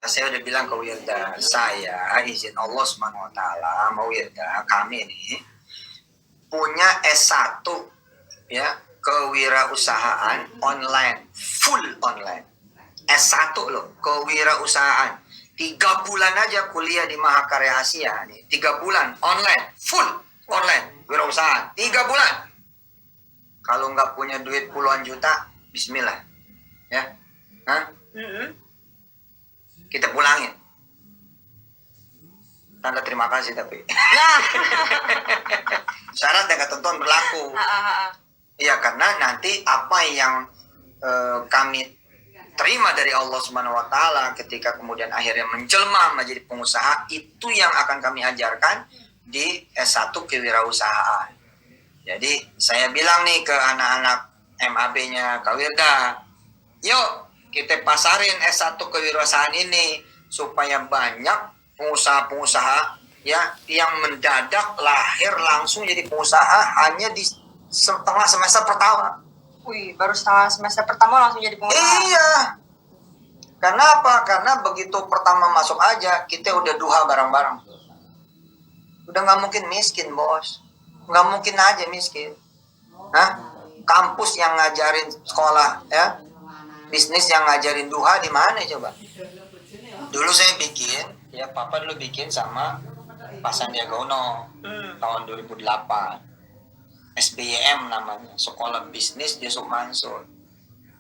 saya udah bilang ke Wirda, saya izin Allah SWT, mau Wirda, kami ini punya S1 ya, kewirausahaan online, full online. S1 loh, kewirausahaan. 3 bulan aja kuliah di Mahakarya Asia nih, 3 bulan online, full online, wirausahaan, 3 bulan. Kalau nggak punya duit puluhan juta, bismillah. Ya. Hah? Kita pulangin. Tanda terima kasih tapi. Syarat dan ketentuan berlaku. Iya, karena nanti apa yang kami terima dari Allah Subhanahu wa taala ketika kemudian akhirnya menjelma menjadi pengusaha, itu yang akan kami ajarkan di S1 kewirausahaan. Jadi saya bilang nih ke anak-anak MAB-nya Kak Wirda, yuk kita pasarin S1 kewirausahaan ini supaya banyak pengusaha-pengusaha ya yang mendadak lahir langsung jadi pengusaha hanya di setengah semester pertama. Wih, baru setengah semester pertama langsung jadi pengusaha. Iya. Karena apa? Karena begitu pertama masuk aja kita udah duha bareng-bareng. Udah nggak mungkin miskin, bos. Nggak mungkin aja miskin. Hah? Kampus yang ngajarin sekolah ya, bisnis yang ngajarin duha di mana coba? Dulu saya bikin, ya papa dulu bikin sama Pak Sandiaga Uno tahun 2008. SBYM namanya, Sekolah Bisnis Yusuf Mansur.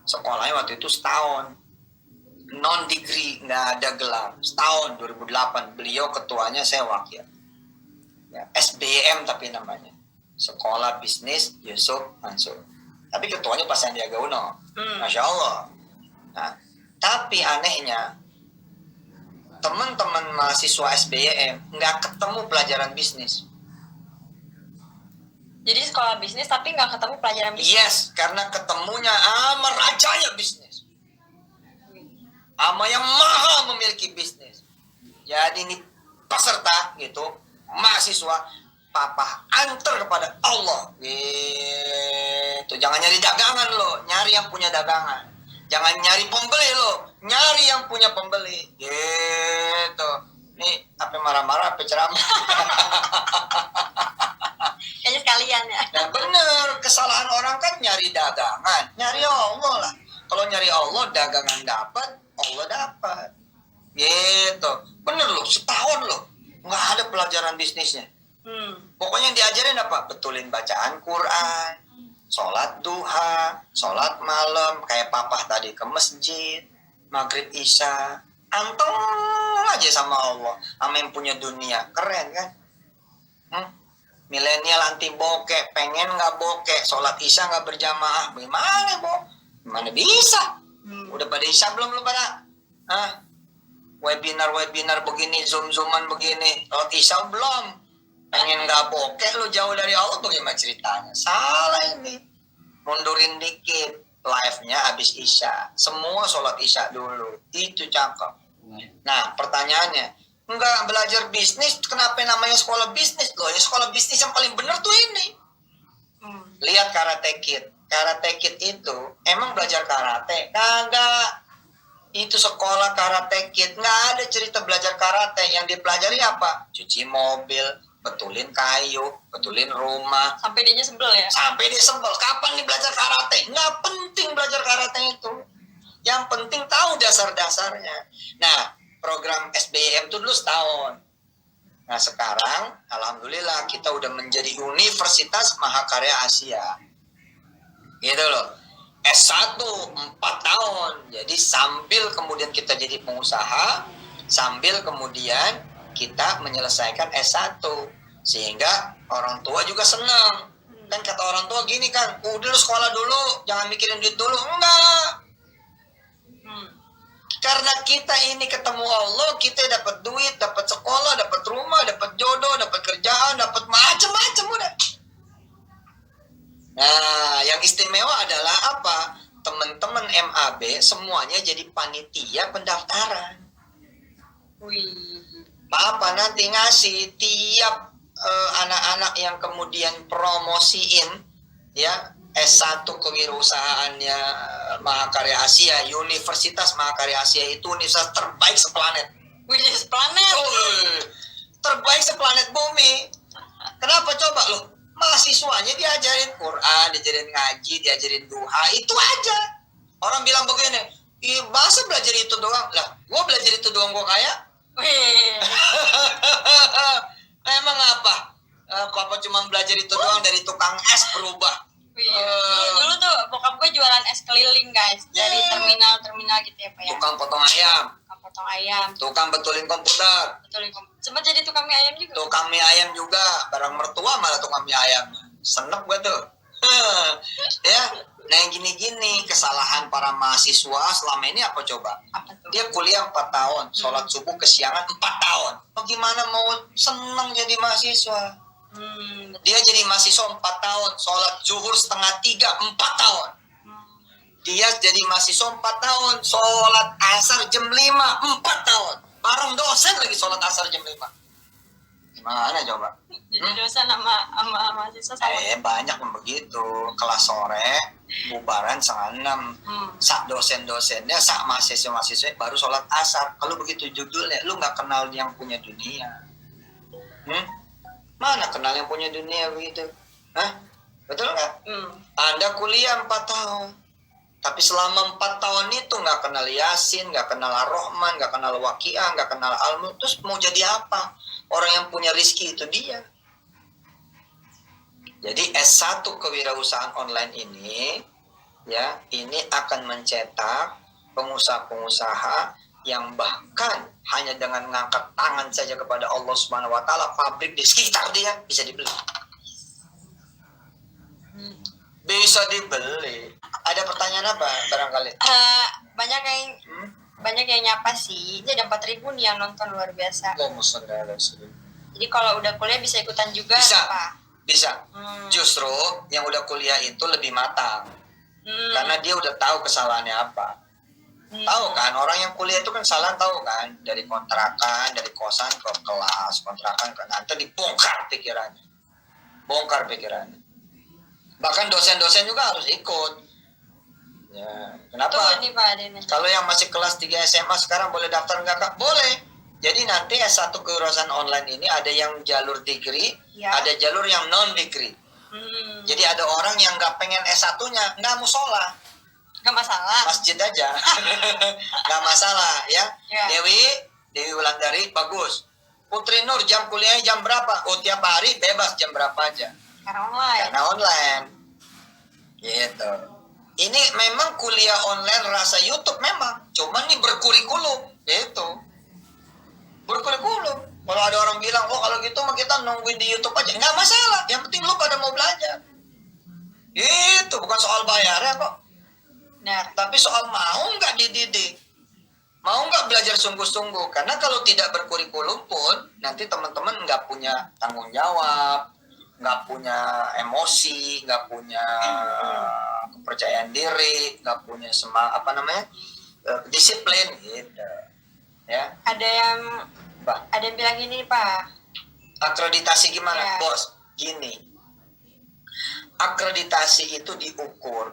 Sekolahnya waktu itu setahun, non degree, nggak ada gelar, setahun 2008. Beliau ketuanya, saya wakil. Ya, SBYM tapi namanya, Sekolah Bisnis Yusuf Mansur. Tapi ketuanya Pak Sandiaga Uno, Masya Allah. Nah, tapi anehnya teman-teman mahasiswa SBYM nggak ketemu pelajaran bisnis. Jadi sekolah bisnis tapi nggak ketemu pelajaran bisnis. Yes, karena ketemunya sama rajanya bisnis, sama yang maha memiliki bisnis. Jadi ini peserta gitu, mahasiswa, papa antar kepada Allah. Gitu. Jangan nyari dagangan lo, nyari yang punya dagangan. Jangan nyari pembeli lo, nyari yang punya pembeli. Gitu. Nih, apa marah-marah, apa ceramah? Kayaknya sekalian ya. Nah bener, kesalahan orang kan nyari dagangan, nyari Allah lah. Kalau nyari Allah, dagangan dapat, Allah dapat. Gitu. Bener loh, setahun loh, nggak ada pelajaran bisnisnya. Pokoknya yang diajarin apa? Betulin bacaan Quran, sholat duha, sholat malam, kayak papa tadi ke masjid, maghrib isya, anteng aja sama Allah, sama yang punya dunia, keren kan? Milenial anti bokeh, pengen nggak bokeh, sholat isya nggak berjamaah, gimana bo? Gimana bisa? Udah pada isya belum lu pada? Webinar begini, zoom-zooman begini, sholat isya belum? Pengen nggak bokeh, lu jauh dari Allah, bagaimana ceritanya? Salah ini. Mundurin dikit, live-nya habis isya, semua sholat isya dulu, itu cakep. Nah pertanyaannya, enggak belajar bisnis, kenapa namanya sekolah bisnis? Loh, ini sekolah bisnis yang paling benar tuh ini. Lihat Karate Kid. Karate Kid itu emang belajar karate? Kagak. Itu sekolah Karate Kid, nggak ada cerita belajar karate. Yang dipelajari apa? Cuci mobil, betulin kayu, betulin rumah. Sampai dia sebel ya? Sampai dia sebel. Kapan nih belajar karate? Nggak penting belajar karate itu. Yang penting tahu dasar-dasarnya. Nah, program SBYM itu dulu setahun. Nah sekarang alhamdulillah kita udah menjadi Universitas Mahakarya Asia. Gitu loh. S1 4 tahun. Jadi sambil kemudian kita jadi pengusaha, sambil kemudian kita menyelesaikan S1. Sehingga orang tua juga senang. Kan kata orang tua gini kan, udah lu sekolah dulu, jangan mikirin duit dulu. Enggak. Karena kita ini ketemu Allah, kita dapat duit, dapat sekolah, dapat rumah, dapat jodoh, dapat kerjaan, dapat macam-macam udah. Nah, yang istimewa adalah apa? Teman-teman MAB semuanya jadi panitia pendaftaran. Papa nanti ngasih tiap anak-anak yang kemudian promosiin ya S1 kewirausahaannya Mahakarya Asia, Universitas Mahakarya Asia itu universitas terbaik seplanet. Wih, planet. Terbaik seplanet bumi. Kenapa coba loh? Mahasiswanya diajarin Quran, diajarin ngaji, diajarin duha, itu aja. Orang bilang begini, masa belajar itu doang? Lah, gua belajar itu doang gua kaya? Wih. Emang apa? Apa cuma belajar itu doang dari tukang es berubah? Wih. Dulu tuh bokap gue jualan es keliling guys, dari terminal gitu ya Pak ya. Tukang potong ayam, Tukang potong ayam, tukang betulin komputer, sempat jadi tukang mie ayam juga. tukang mie ayam juga, barang mertua malah tukang mie ayam. Seneng gue tuh. Ya, nah yang gini-gini kesalahan para mahasiswa selama ini apa coba? Apa tuh? Dia kuliah 4 tahun, sholat subuh kesiangan 4 tahun. Bagaimana mau seneng jadi mahasiswa? Dia jadi mahasiswa 4 tahun, sholat zuhur setengah 3, 4 tahun. Dia jadi mahasiswa 4 tahun, sholat asar jam 5, 4 tahun. Bareng dosen lagi sholat asar jam 5. Gimana coba? Jadi dosen sama mahasiswa sama. Banyak yang begitu. Kelas sore, bubaran setengah 6. Sak dosen-dosennya, sak mahasiswa-mahasiswa baru sholat asar. Kalau begitu judulnya, lu gak kenal yang punya dunia. Mana kenal yang punya dunia begitu? Hah? Betul nggak? Anda kuliah 4 tahun. Tapi selama 4 tahun itu nggak kenal Yasin, nggak kenal Ar-Rahman, nggak kenal Waqiah, nggak kenal Al-Mulk. Terus mau jadi apa? Orang yang punya rizki itu dia. Jadi S1 kewirausahaan online ini, ya, ini akan mencetak pengusaha-pengusaha yang bahkan hanya dengan mengangkat tangan saja kepada Allah Subhanahu wa taala, pabrik di sekitar dia bisa dibeli. Bisa dibeli. Ada pertanyaan apa barangkali? Banyak yang nyapa sih. Ini ada 4.000 nih yang nonton, luar biasa. Jadi kalau udah kuliah bisa ikutan juga Bisa. Pak? Bisa. Justru yang udah kuliah itu lebih matang. Karena dia udah tahu kesalahannya apa. Tahu kan, orang yang kuliah itu kan salah, tahu kan, dari kontrakan, dari kosan ke kelas, kontrakan ke nanti dibongkar pikirannya. Bongkar pikirannya. Bahkan dosen-dosen juga harus ikut. Ya, kenapa? Tuh ini Pak Dene. Kalau yang masih kelas 3 SMA sekarang boleh daftar enggak Kak? Boleh. Jadi nanti S1 kewirausahaan online ini ada yang jalur degree, ya, ada jalur yang non degree. Jadi ada orang yang nggak pengen S1-nya, nggak musola, nggak masalah, masjid aja, nggak masalah ya. Dewi Wulandari bagus. Putri Nur jam kuliahnya jam berapa? Oh tiap hari bebas jam berapa aja. Karena online. Gitu. Ini memang kuliah online rasa YouTube memang, cuman nih berkurikulum, gitu. Berkurikulum. Kalau ada orang bilang, oh kalau gitu mah kita nungguin di YouTube aja, nggak masalah. Yang penting lu pada mau belajar. Itu bukan soal bayarnya kok. Benar. Tapi soal mau nggak dididik, mau nggak belajar sungguh-sungguh. Karena kalau tidak berkurikulum pun nanti teman-teman nggak punya tanggung jawab, nggak punya emosi, nggak punya kepercayaan diri, nggak punya disiplin gitu. Ya. Ada yang bilang gini Pak. Akreditasi gimana, ya, Bos? Gini. Akreditasi itu diukur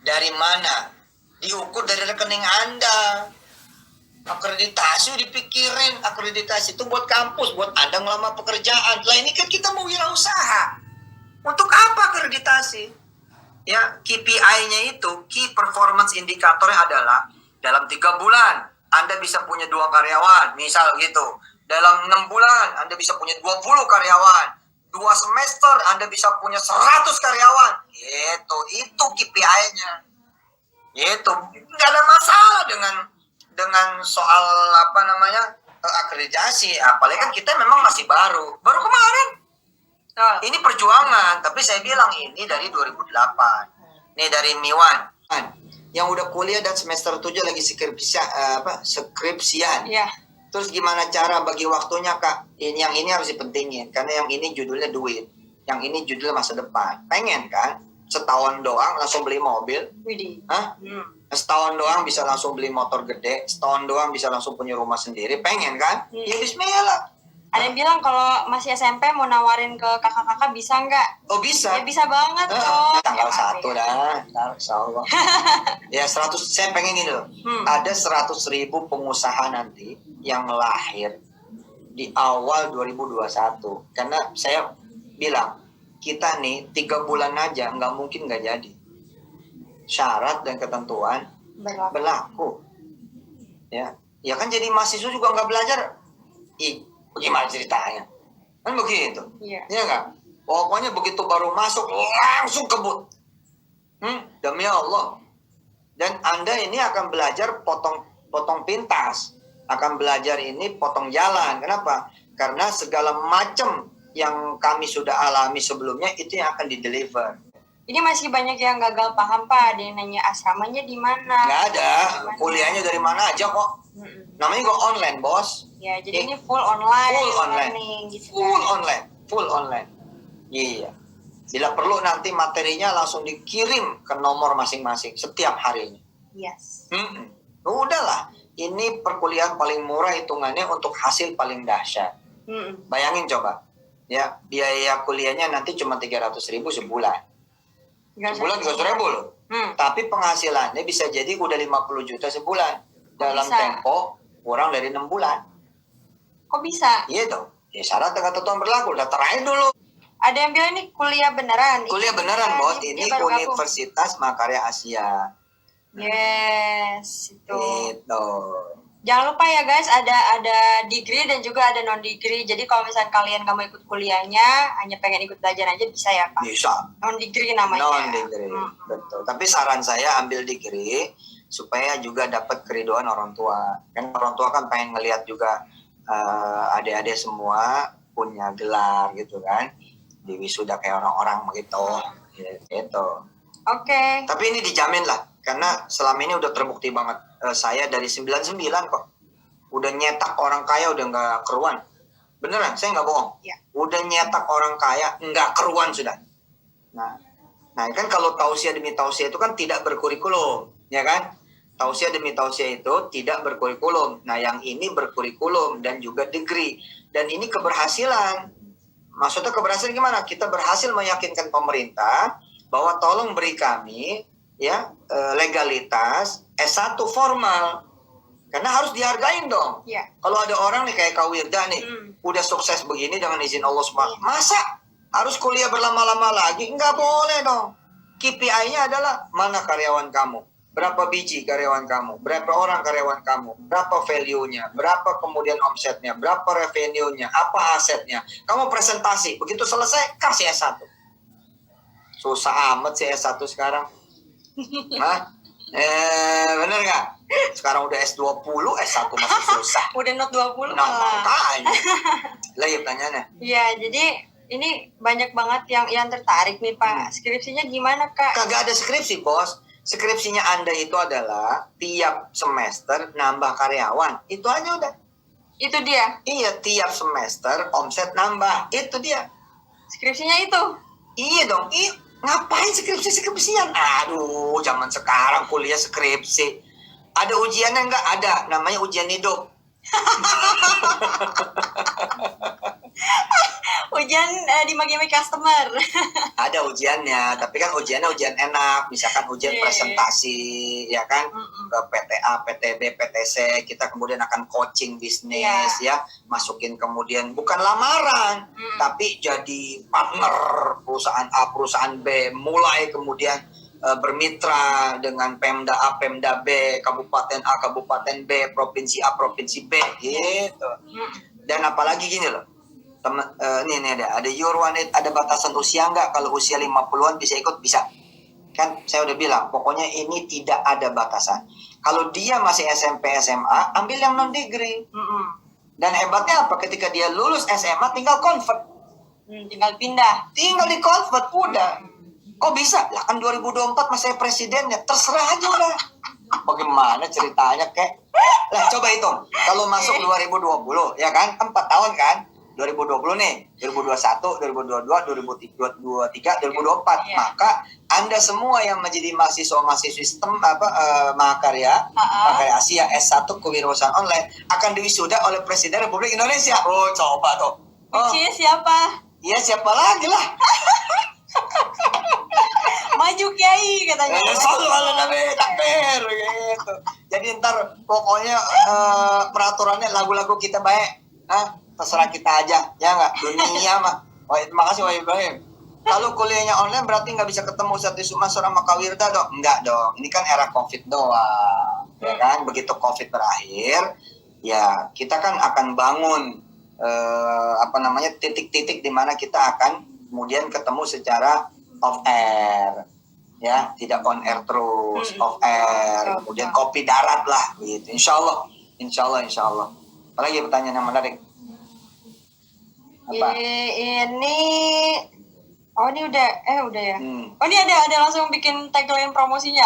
dari mana? Diukur dari rekening Anda. Akreditasi dipikirin, akreditasi itu buat kampus, buat Anda ngelamar pekerjaan. Lah ini kan kita mau wirausaha. Untuk apa akreditasi? Ya, KPI-nya itu, Key Performance Indicator-nya adalah dalam 3 bulan Anda bisa punya 2 karyawan, misal gitu. Dalam 6 bulan Anda bisa punya 20 karyawan. 2 semester Anda bisa punya 100 karyawan. Gitu, itu KPI-nya. Gitu. Nggak ada masalah dengan soal akreditasi. Apalagi kan kita memang masih baru kemarin. Ini perjuangan, tapi saya bilang ini dari 2008. Ini dari Miwan. Yang udah kuliah dan semester 7 lagi skripsian. Iya. Terus gimana cara bagi waktunya Kak? Yang ini harus dipentingin karena yang ini judulnya duit, yang ini judulnya masa depan. Pengen kan? Setahun doang langsung beli mobil? Widih. Hah? Setahun doang bisa langsung beli motor gede, setahun doang bisa langsung punya rumah sendiri. Pengen kan? Ya bismillah. Ada yang bilang kalau masih SMP mau nawarin ke kakak-kakak bisa nggak? Oh bisa. Ya bisa banget kok. Tanggal Ya, 1 dah. Ntar, insya Allah. Ya 100, saya pengen gini loh. Ada 100.000 pengusaha nanti yang lahir di awal 2021. Karena saya bilang, kita nih 3 bulan aja nggak mungkin nggak jadi. Syarat dan ketentuan berlaku. Ya kan jadi mahasiswa juga nggak belajar. Gimana ceritanya? Kan begitu. Iya. Iya nggak? Pokoknya begitu baru masuk langsung kebut. Demi Allah. Dan Anda ini akan belajar potong pintas. Akan belajar ini potong jalan. Kenapa? Karena segala macam yang kami sudah alami sebelumnya itu yang akan di-deliver. Ini masih banyak yang gagal paham Pak. Ada yang nanya asramanya di mana? Nggak ada. Kuliahnya dari mana aja kok. Namanya kok online, bos. Ya, jadi ini full online. Full online. Learning, gitu Full online. Iya. Bila perlu nanti materinya langsung dikirim ke nomor masing-masing setiap harinya. Yes. Udahlah. Ini perkuliahan paling murah hitungannya untuk hasil paling dahsyat. Bayangin coba. Ya, biaya kuliahnya nanti cuma 300.000 sebulan. Sebulan 300.000 loh. Tapi penghasilannya bisa jadi udah 50 juta sebulan. Dalam tempo kurang dari 6 bulan. Kok bisa? Iya dong. Ya syarat dengan ketentuan berlaku. Daftar aja dulu. Ada yang bilang ini kuliah beneran. Kuliah beneran, Bos. Ini Universitas Makarya Asia. Yes, itu. Itu. Jangan lupa ya guys, ada degree dan juga ada non degree. Jadi kalau misalnya kalian gak mau ikut kuliahnya, hanya pengen ikut belajar aja bisa ya Pak? Bisa. Non degree namanya. Non degree, betul. Tapi saran saya ambil degree supaya juga dapat keriduan orang tua. Kan orang tua kan pengen ngelihat juga adik-adik semua punya gelar gitu kan, di wisuda kayak orang-orang begitu. Gitu. Oke. Tapi ini dijamin lah, karena selama ini udah terbukti banget. Saya dari 99 kok. Udah nyetak orang kaya udah nggak keruan. Beneran, saya nggak bohong. Ya. Udah nyetak orang kaya nggak keruan sudah. Nah kan kalau tausiah demi tausiah itu kan tidak berkurikulum, ya kan? Tausiah demi tausiah itu tidak berkurikulum. Nah yang ini berkurikulum dan juga degree. Dan ini keberhasilan. Maksudnya keberhasilan gimana? Kita berhasil meyakinkan pemerintah bahwa tolong beri kami ya legalitas S1 formal. Karena harus dihargain dong. Ya. Kalau ada orang nih kayak Kak Wirda nih, udah sukses begini dengan izin Allah SWT. Masa harus kuliah berlama-lama lagi? Nggak boleh dong. KPI-nya adalah mana karyawan kamu? Berapa biji karyawan kamu? Berapa orang karyawan kamu? Berapa value-nya? Berapa kemudian omsetnya? Berapa revenue-nya? Apa asetnya? Kamu presentasi. Begitu selesai, kasih S1. Susah amat sih S1 sekarang. Hah? Bener nggak? Sekarang udah S20, S1 masih susah. Udah not 20 nah, makanya. Lah ya tanyanya. Iya, jadi ini banyak banget yang tertarik nih Pak. Skripsinya gimana Kak? Kagak ada skripsi, Bos. Skripsinya Anda itu adalah tiap semester nambah karyawan. Itu aja udah. Itu dia? Iya, tiap semester omset nambah. Itu dia. Skripsinya itu? Iya dong. Ngapain skripsian? Aduh, zaman sekarang kuliah skripsi. Ada ujiannya nggak? Ada. Namanya ujian hidup. Ujian dimaki-maki customer. Ada ujiannya, tapi kan ujiannya ujian enak. Misalkan ujian presentasi, ya kan, ke PTA, PTB, PTC. Kita kemudian akan coaching bisnis, ya, masukin kemudian bukan lamaran, tapi jadi partner perusahaan A, perusahaan B, mulai kemudian bermitra dengan Pemda A, Pemda B, Kabupaten A, Kabupaten B, Provinsi A, Provinsi B, gitu. Dan apalagi gini loh. Ini ada your one, ada batasan usia nggak? Kalau usia 50-an bisa ikut, bisa. Kan saya udah bilang, pokoknya ini tidak ada batasan. Kalau dia masih SMP, SMA, ambil yang non degree. Dan hebatnya apa? Ketika dia lulus SMA, tinggal convert. Tinggal pindah. Tinggal di convert, udah. Kok bisa? Lah kan 2024 masih presidennya, terserah aja udah. Bagaimana ceritanya kek? Lah coba hitung. Kalau masuk 2020, ya kan? 4 tahun kan? 2020 nih, 2021, 2022, 2023, 2024. Iya. Maka Anda semua yang menjadi mahasiswa sistem Mahakarya, Mahakarya Asia S1 Kewirausahaan Online akan diwisuda oleh Presiden Republik Indonesia. Oh, coba tuh. Oh, Which is siapa? iya siapa lagi lah? Maju Kiai katanya. Selalu ala nabi takbir gitu. Jadi ntar pokoknya peraturannya lagu-lagu kita baik. Terserah kita aja, ya nggak? Dunia mah. Terima kasih Wahyu Ibrahim. Kalau kuliahnya online berarti nggak bisa ketemu Ustadz Yusuf Mansur sama Kak Wirda dong? Enggak dong. Ini kan era COVID doang, ya kan? Begitu COVID berakhir, ya kita kan akan bangun titik-titik di mana kita akan kemudian ketemu secara off air, ya, tidak on air terus, off air, kemudian kopi darat lah, gitu. Insya Allah. Apalagi pertanyaan yang menarik? Apa? Ini udah ya. Oh, ini ada langsung bikin tagline promosinya.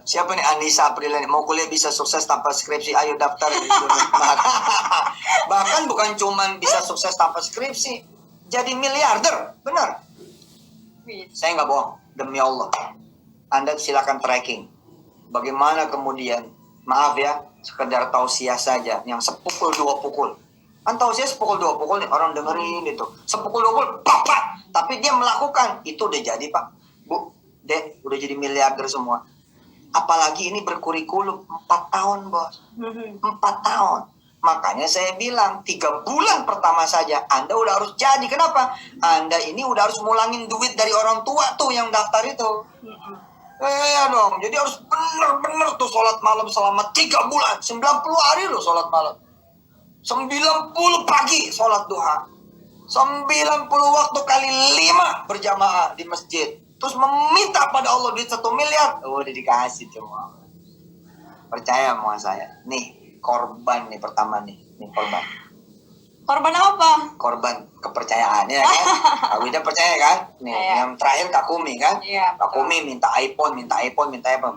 Siapa nih? Anissa Apriliani. Mau kuliah bisa sukses tanpa skripsi, ayo daftar. Bahkan bukan cuman bisa sukses tanpa skripsi, jadi miliarder, benar. Saya nggak bohong, demi Allah. Anda silakan tracking. Bagaimana kemudian, maaf ya, sekedar tausiah saja, yang sepukul dua pukul. Kan tausiah sepukul dua pukul nih, orang dengerin itu. Sepukul dua pukul, pak. Tapi dia melakukan, itu udah jadi Pak. Bu, Dek, udah jadi miliarder semua. Apalagi ini berkurikulum 4 tahun, Bos. 4 tahun. Makanya saya bilang 3 bulan pertama saja Anda udah harus jadi. Kenapa? Anda ini udah harus mulangin duit dari orang tua tuh yang daftar itu. Ya dong. Jadi harus bener-bener tuh sholat malam selama 3 bulan. 90 hari loh sholat malam. 90 pagi sholat duha. 90 waktu kali 5 berjamaah di masjid. Terus meminta pada Allah duit 1 miliar. Oh, udah dikasih semua. Percaya sama saya. Nih, korban nih pertama nih. Nih korban. Korban apa? Korban kepercayaan ya kan? Kak Wida percaya kan? Nih, yang terakhir Kak Kumi kan? Iya. Kak Kumi minta iPhone.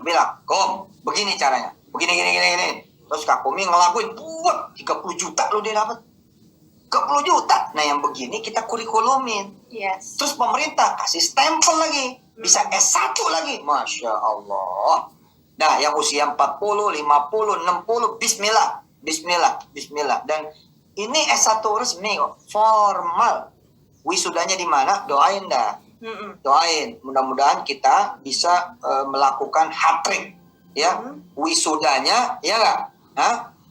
Bilang, Kom, begini caranya. Begini. Terus Kak Kumi ngelakuin, buat 30 juta lo dia dapat. 30 juta. Nah, yang begini kita kurikulumin. Yes. Terus pemerintah kasih stempel lagi. Bisa S1 lagi. Masya Allah. Nah, yang usia 40, 50, 60, bismillah. Dan ini S1 resmi kok. Formal. Wisudanya di mana? Doain dah. Doain. Mudah-mudahan kita bisa melakukan hat-trick. Ya. Wisudanya, ya nggak?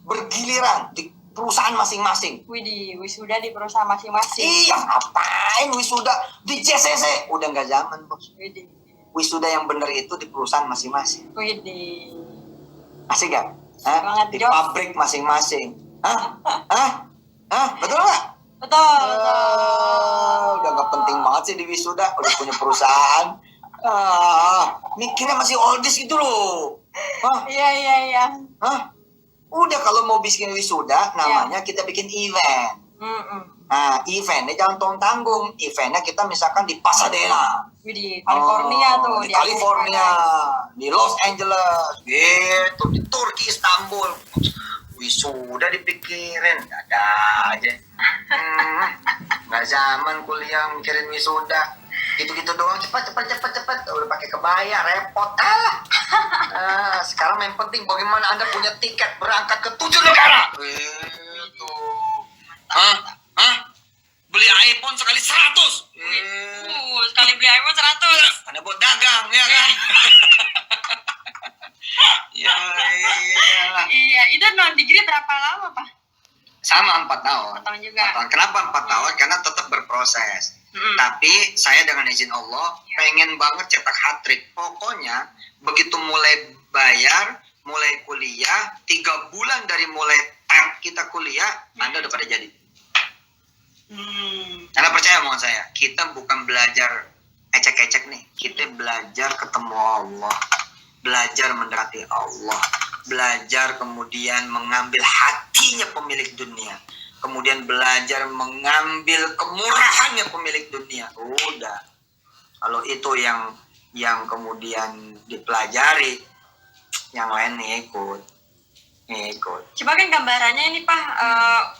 Bergiliran di perusahaan masing-masing. Widih, wisuda di perusahaan masing-masing. Iya, ngapain wisuda di JCC? Udah nggak zaman, Bos. Widih. Wisuda yang bener itu di perusahaan masing-masing. Widih. Asik gak? Banget, Di Jos. pabrik masing-masing. Betul nggak? Betul. Udah nggak penting banget sih di wisuda. Udah punya perusahaan. Mikirnya masih oldies gitu loh. Iya. Udah kalau mau bikin wisuda, namanya kita bikin event. Nah, eventnya jangan tanggung. Eventnya kita misalkan di Pasadena. Di California tuh. Di California. Di Los Angeles. Gitu. Di Turki, Istanbul. Wisuda dipikirin. Ada aja. Nggak zaman kuliah mikirin wisuda. Gitu-gitu doang. Cepat. Udah pakai kebaya, repot. Sekarang yang penting bagaimana Anda punya tiket berangkat ke 7 negara. Gitu. Beli iPhone sekali 100. Sekali beli iPhone 100. Anda buat dagang, ya kan? Iya. Iya, itu non degree berapa lama, Pak? Sama 4 tahun. 4 tahun juga. 4 tahun. Kenapa 4 tahun? Karena tetap berproses. Tapi saya dengan izin Allah pengen banget cetak hat-trick. Pokoknya begitu mulai bayar, mulai kuliah, 3 bulan dari mulai kita kuliah, Anda udah pada jadi. Karena percaya sama saya, kita bukan belajar ecek-ecek nih. Kita belajar ketemu Allah, belajar mendekati Allah, belajar kemudian mengambil hatinya pemilik dunia, kemudian belajar mengambil kemurahannya pemilik dunia. Udah, kalau itu yang kemudian dipelajari, yang lain nih ikut. Ngikut. Cuma kan gambarannya ini Pak,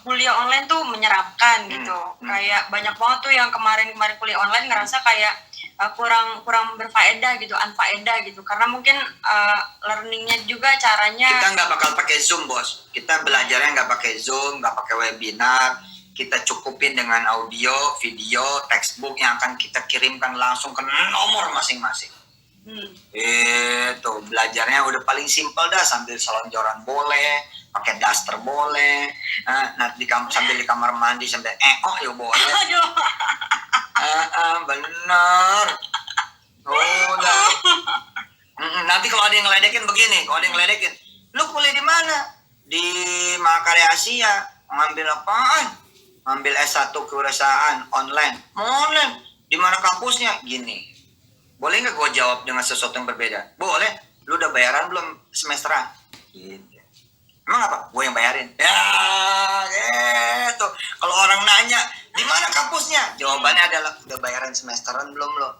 kuliah online tuh menyeramkan gitu. Kayak banyak banget tuh yang kemarin kuliah online ngerasa kayak kurang berfaedah gitu, unfaedah gitu. Karena mungkin learningnya juga caranya. Kita nggak bakal pakai Zoom, Bos. Kita belajarnya nggak pakai Zoom, nggak pakai webinar. Kita cukupin dengan audio, video, textbook yang akan kita kirimkan langsung ke nomor masing-masing. Itu belajarnya udah paling simpel dah, sambil selonjoran boleh, pakai daster boleh, sambil di kamar mandi sambil ya boleh. Bener. Udah. Nanti kalau ada yang ngeledekin begini, lu kuliah di mana? Di Mahakarya Asia. Ngambil apaan? Ngambil S1 kewirausahaan online. Mana? Di mana kampusnya? Gini. Boleh nggak gue jawab dengan sesuatu yang berbeda? Boleh. Lu udah bayaran belum semesteran? Gitu. Emang apa? Gue yang bayarin. Ya, gitu. Kalau orang nanya, di mana kampusnya? Jawabannya adalah, udah bayaran semesteran belum lo?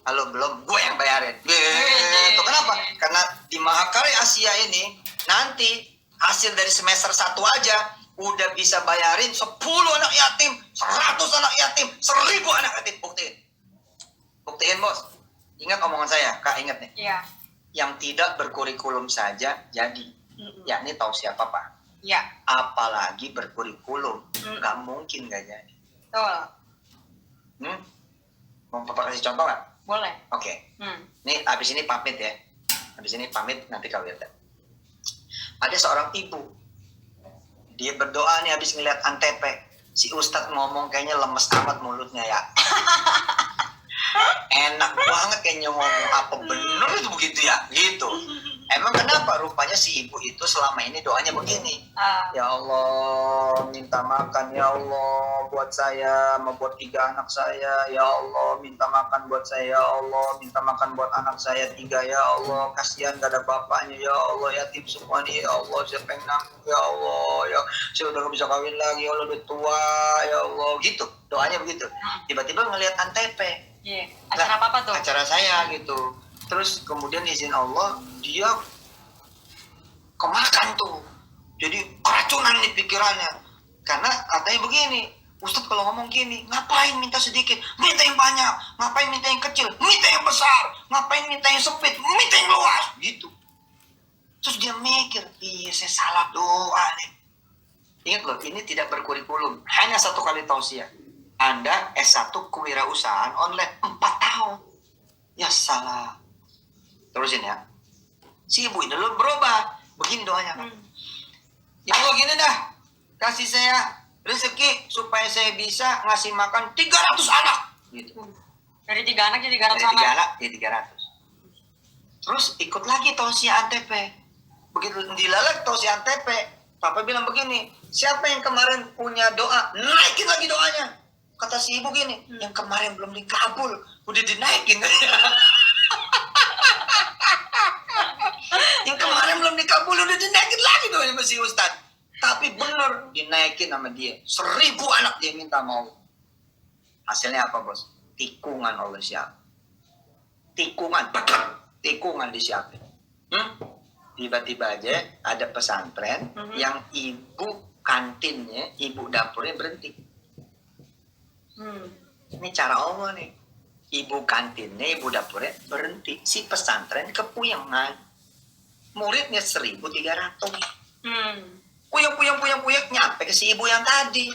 Kalau belum, gue yang bayarin. Gitu. Kenapa? Karena di Mahakarya Asia ini, nanti hasil dari semester 1 aja, udah bisa bayarin 10 anak yatim, 100 anak yatim, 1000 anak yatim. Buktiin, Bos. Ingat omongan saya, Kak, ingat nih. Iya. Yang tidak berkurikulum saja jadi. Yakni tahu siapa, Pak. Iya. Apalagi berkurikulum. Nggak mungkin nggak jadi. Betul. Mau Papa kasih contoh nggak? Boleh. Oke. Nih, abis ini pamit ya. Abis ini pamit, nanti kau lihat. Ada seorang ibu. Dia berdoa nih habis ngeliat Antep. Si Ustadz ngomong kayaknya lemes amat mulutnya ya. Enak banget kayaknya ngomong, apa bener itu begitu ya? Gitu. Emang kenapa? Rupanya si ibu itu selama ini doanya begini. Ya Allah, minta makan ya Allah buat saya, buat 3 anak saya. Ya Allah, minta makan buat saya. Ya Allah, minta makan buat anak saya 3. Ya Allah, kasihan gak ada bapaknya. Ya Allah, yatim semua nih. Ya Allah, saya pengen nanggung. Ya Allah, ya saya udah gak bisa kawin lagi. Ya Allah, udah tua. Ya Allah, gitu. Doanya begitu. Tiba-tiba ngelihat Antep. Iya. Acara apa tuh? Acara saya gitu. Terus kemudian izin Allah, dia kemakan tuh. Jadi keracunan nih pikirannya. Karena katanya begini, Ustadz kalau ngomong gini, ngapain minta sedikit? Minta yang banyak. Ngapain minta yang kecil? Minta yang besar. Ngapain minta yang sempit? Minta yang luas. Gitu. Terus dia mikir, iya saya salah doa nih. Ingat loh, ini tidak berkurikulum. Hanya 1 kali tausiah. Anda S1 kewirausahaan online 4 tahun. Ya salah. Terusin ya. Si ibu ini lo berubah. Begini doanya. Ya Allah gini dah. Kasih saya rezeki supaya saya bisa ngasih makan 300 anak. Gitu. Dari 3 anak jadi 300 Dari 3 anak jadi 300. Terus ikut lagi tausiah Antep. Begitu dilalak tausiah Antep, Papa bilang begini, siapa yang kemarin punya doa, naikin lagi doanya. Kata si ibu gini, yang kemarin belum dikabul, udah dinaikin. Yang kemarin belum dikabul, udah dinaikin lagi doanya sama si Ustadz. Tapi bener, dinaikin sama dia. 1000 anak dia minta mau. Hasilnya apa, Bos? Tikungan oleh siapa? Tikungan, betul. Tikungan disiapin. Tiba-tiba aja ada pesantren yang ibu kantinnya, ibu dapurnya berhenti. Ini cara Allah nih. Ibu kantinnya, ibu dapurnya berhenti. Si pesantren kepuyangan. Muridnya 1.300. Puyeng, nyampe ke si ibu yang tadi.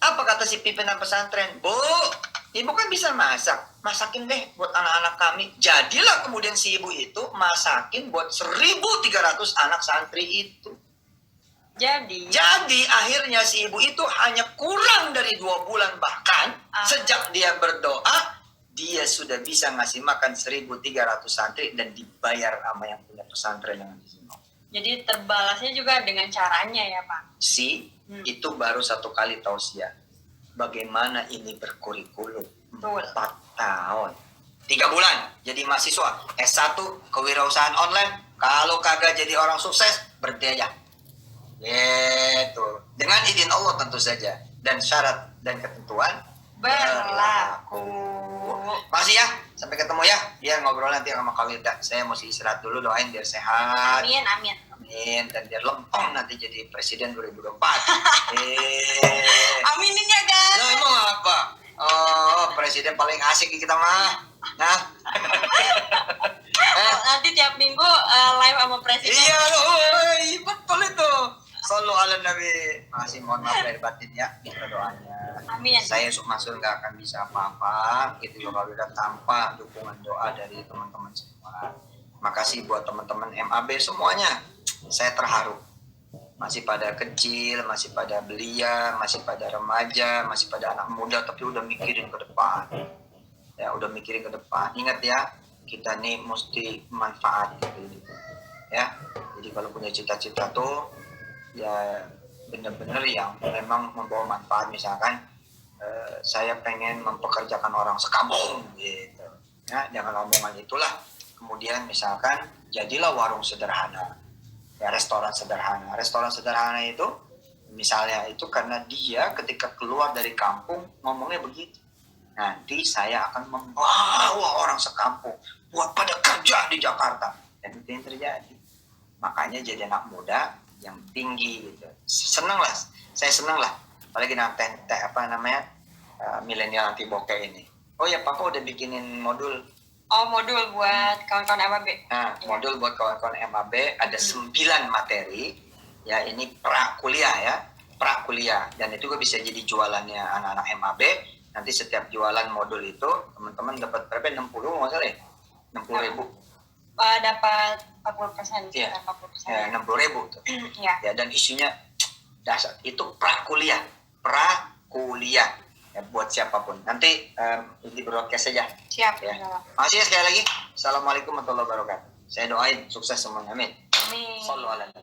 Apa kata si pimpinan pesantren? Bu, ibu kan bisa masak. Masakin deh buat anak-anak kami. Jadilah kemudian si ibu itu masakin buat 1.300 anak santri itu. Jadi akhirnya si ibu itu hanya kurang dari 2 bulan, bahkan sejak dia berdoa, dia sudah bisa ngasih makan 1.300 santri dan dibayar sama yang punya pesantren yang di sini. Jadi terbalasnya juga dengan caranya ya Pak. Itu baru 1 kali tausiah. Bagaimana ini berkurikulum? 4 tahun. 3 bulan jadi mahasiswa. S1 kewirausahaan online. Kalau kagak jadi orang sukses, berhenti aja. Gitu. Dengan izin Allah tentu saja. Dan syarat dan ketentuan berlaku. Masih ya. Sampai ketemu ya. Biar ngobrol nanti sama Kak Wilda. Saya mesti istirahat dulu, doain biar sehat. Amin. aminin dan biar lempeng nanti jadi presiden 2024. Aminin ya guys. Lo emang apa? Oh, presiden paling asik kita mah. Nah. Nanti tiap minggu live sama presiden. Iya loh, betul itu. Sallu ala Nabi. Masih mohon maaf lahir batin ya, kita doanya. Amin. Saya Masul nggak akan bisa apa-apa gitu loh kalau udah tanpa dukungan doa dari teman-teman semua. Makasih buat teman-teman MAB semuanya. Saya terharu. Masih pada kecil, masih pada belia, masih pada remaja, masih pada anak muda, tapi udah mikirin ke depan. Ya, udah mikirin ke depan. Ingat ya, kita nih mesti manfaat gitu. Ya, jadi kalau punya cita-cita tuh ya bener-bener yang memang membawa manfaat. Misalkan saya pengen mempekerjakan orang sekampung gitu ya, jangan omongan itulah. Kemudian misalkan jadilah warung sederhana ya, restoran sederhana itu misalnya itu karena dia ketika keluar dari kampung ngomongnya begitu, nanti saya akan membawa orang sekampung buat pada kerja di Jakarta, dan itu yang terjadi. Makanya jadi anak muda yang tinggi gitu. Saya senang lah. Apalagi nanti milenial anti bokeh ini. Oh ya, Papa udah bikinin modul. Oh, modul buat kawan-kawan MAB. Nah, modul buat kawan-kawan MAB ada 9 materi. Ya, ini pra kuliah. Dan itu juga bisa jadi jualannya anak-anak MAB. Nanti setiap jualan modul itu teman-teman dapat berapa? 60 nggak salah ya? 60.000. Dapat 40%. Iya. 40%. Ya, 60.000 tuh. Iya. Ya, dan isinya dasar itu pra kuliah ya, buat siapapun. Nanti di broadcast saja. Siap. Ya. Makasih ya sekali lagi. Assalamualaikum warahmatullahi wabarakatuh. Saya doain sukses semuanya. Amin. Amin. Sallu ala Nabi.